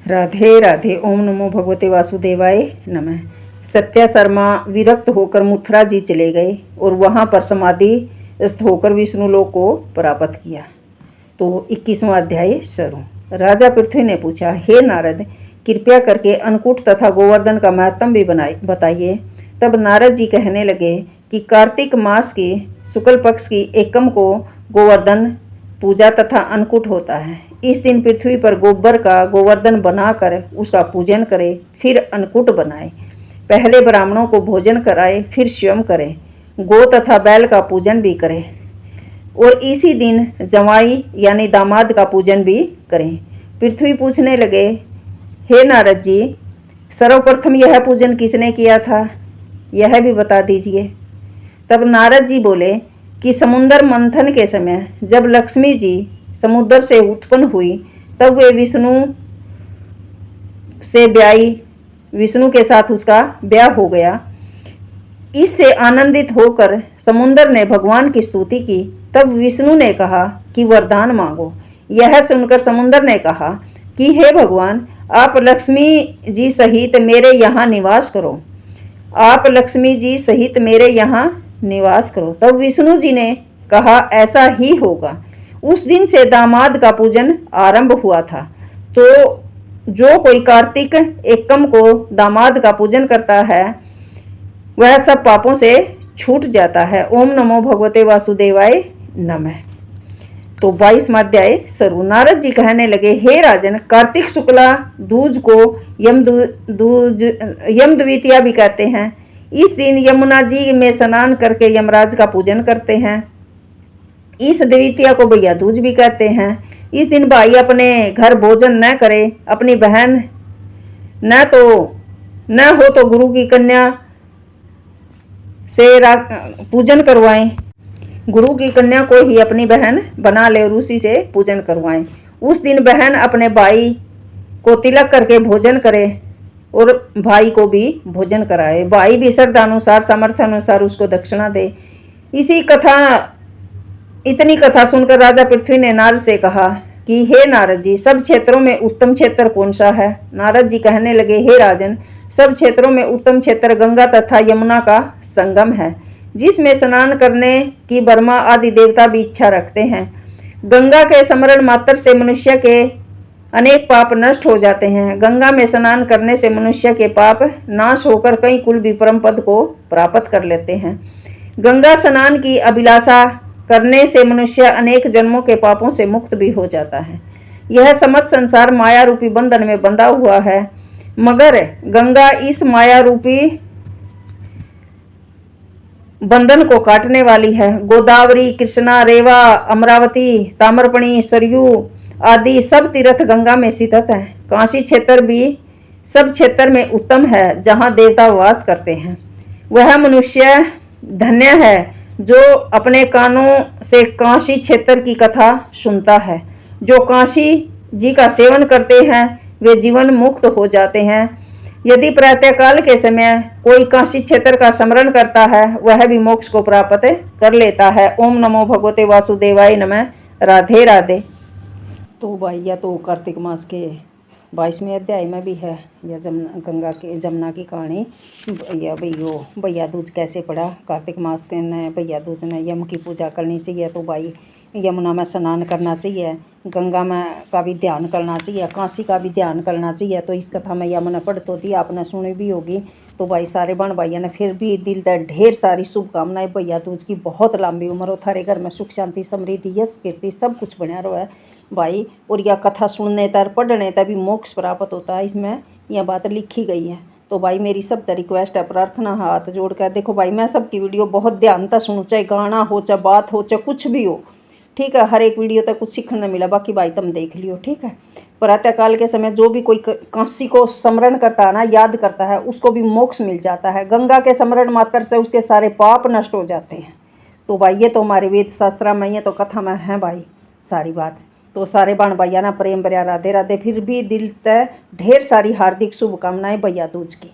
राधे राधे। ओम नमो भगवते वासुदेवाय नमः। सत्या शर्मा विरक्त होकर मथुरा जी चले गए और वहां पर समाधिस्थ होकर विष्णु लोक को प्राप्त किया। तो 21वां अध्याय शुरू। राजा पृथ्वी ने पूछा, हे नारद, कृपया करके अन्नकूट तथा गोवर्धन का महत्म भी बताइए। तब नारद जी कहने लगे कि कार्तिक मास की शुक्ल पक्ष की एकम को गोवर्धन पूजा तथा अन्नकूट होता है। इस दिन पृथ्वी पर गोबर का गोवर्धन बनाकर उसका पूजन करे, फिर अन्नकूट बनाए। पहले ब्राह्मणों को भोजन कराए, फिर स्वयं करें। गो तथा बैल का पूजन भी करें और इसी दिन जवाई यानी दामाद का पूजन भी करें। पृथ्वी पूछने लगे, हे नारद जी, सर्वप्रथम यह पूजन किसने किया था, यह भी बता दीजिए। तब नारद जी बोले कि समुद्र मंथन के समय जब लक्ष्मी जी समुद्र से उत्पन्न हुई, तब वे विष्णु के साथ उसका ब्याह हो गया। इससे आनंदित होकर समुद्र ने भगवान की स्तुति की। तब विष्णु ने कहा कि वरदान मांगो। यह सुनकर समुद्र ने कहा कि हे भगवान, आप लक्ष्मी जी सहित मेरे यहाँ निवास करो। आप लक्ष्मी जी सहित मेरे यहाँ निवास करो। तब विष्णु जी ने कहा, ऐसा ही होगा। उस दिन से दामाद का पूजन आरंभ हुआ था। तो जो कोई कार्तिक एकम को दामाद का पूजन करता है वह सब पापों से छूट जाता है। ओम नमो भगवते वासुदेवाय नमः। तो 22वां अध्याय शुरू। नारद जी कहने लगे, हे राजन, कार्तिक शुक्ला दूज को यम द्वितीया भी कहते हैं। इस दिन यमुना जी में स्नान करके यमराज का पूजन करते हैं। इस द्वितीया को भैया दूज भी कहते हैं। इस दिन भाई अपने घर भोजन न करे, अपनी बहन न हो तो गुरु की कन्या से पूजन करवाएं। गुरु की कन्या को ही अपनी बहन बना ले और उसी से पूजन करवाएं। उस दिन बहन अपने भाई को तिलक करके भोजन करे और भाई को भी भोजन कराए। भाई भी श्रद्धानुसार सामर्थ्य अनुसार उसको दक्षिणा दे। इतनी कथा सुनकर राजा पृथ्वी ने नारद से कहा कि हे नारद जी, सब क्षेत्रों में उत्तम क्षेत्र कौन सा है। नारद जी कहने लगे, हे राजन, सब क्षेत्रों में उत्तम क्षेत्र गंगा तथा यमुना का संगम है, जिसमें स्नान करने की ब्रह्मा आदि देवता भी इच्छा रखते हैं। गंगा के स्मरण मात्र से मनुष्य के अनेक पाप नष्ट हो जाते हैं। गंगा में स्नान करने से मनुष्य के पाप नाश होकर कई कुल भी परम पद को प्राप्त कर लेते हैं। गंगा स्नान की अभिलाषा करने से मनुष्य अनेक जन्मों के पापों से मुक्त भी हो जाता है। यह समस्त संसार माया रूपी बंधन में बंधा हुआ है, मगर गंगा इस माया रूपी बंधन को काटने वाली है। गोदावरी, कृष्णा, रेवा, अमरावती, ताम्रपणी, सरयू आदि सब तीर्थ गंगा में स्थित है। काशी क्षेत्र भी सब क्षेत्र में उत्तम है, जहाँ देवता वास करते हैं। वह मनुष्य धन्य है जो अपने कानों से काशी क्षेत्र की कथा सुनता है। जो काशी जी का सेवन करते हैं वे जीवन मुक्त हो जाते हैं। यदि प्रातःकाल के समय कोई काशी क्षेत्र का स्मरण करता है वह भी मोक्ष को प्राप्त कर लेता है। ओम नमो भगवते वासुदेवाय नमः। राधे राधे। तो भैया तो कार्तिक मास के 22वें अध्याय में भी है यह जमुना की कहानी। भैया दूज कैसे पड़ा। कार्तिक मास के न भैया दूज ने यम की पूजा करनी चाहिए, तो भाई यमुना में स्नान करना चाहिए, गंगा में का भी ध्यान करना चाहिए, काशी का भी ध्यान करना चाहिए। तो इस कथा में यमुना पढ़ तो थी, आपने सुनी भी होगी। तो भाई सारे बहन भाइयों ने फिर भी दिल तक ढेर सारी शुभकामनाएं। भैया दूज की बहुत लंबी उम्र हो, थारे घर में सुख शांति समृद्धि यश कीर्ति सब कुछ बना रहा भाई। और यह कथा सुनने तर पढ़ने तक भी मोक्ष प्राप्त होता है, इसमें यह बात लिखी गई है। तो भाई मेरी सब रिक्वेस्ट है, प्रार्थना, हाथ जोड़ कर देखो भाई, मैं सबकी वीडियो बहुत ध्यान तक सुनूँ, चाहे गाना हो, चाहे बात हो, चाहे कुछ भी हो, ठीक है। हर एक वीडियो तक कुछ सीखने मिला, बाकी भाई तुम देख लियो, ठीक है। प्रातःकाल के समय जो भी कोई काशी को स्मरण करता है ना, याद करता है, उसको भी मोक्ष मिल जाता है। गंगा के स्मरण मात्र से उसके सारे पाप नष्ट हो जाते हैं। तो भाई ये तो हमारे वेद शास्त्र में, ये तो कथा में है भाई सारी बात। तो सारे बहन भैया ना प्रेम भरिया राधे राधे। फिर भी दिल तक ढेर सारी हार्दिक शुभकामनाएं भैया दूज की।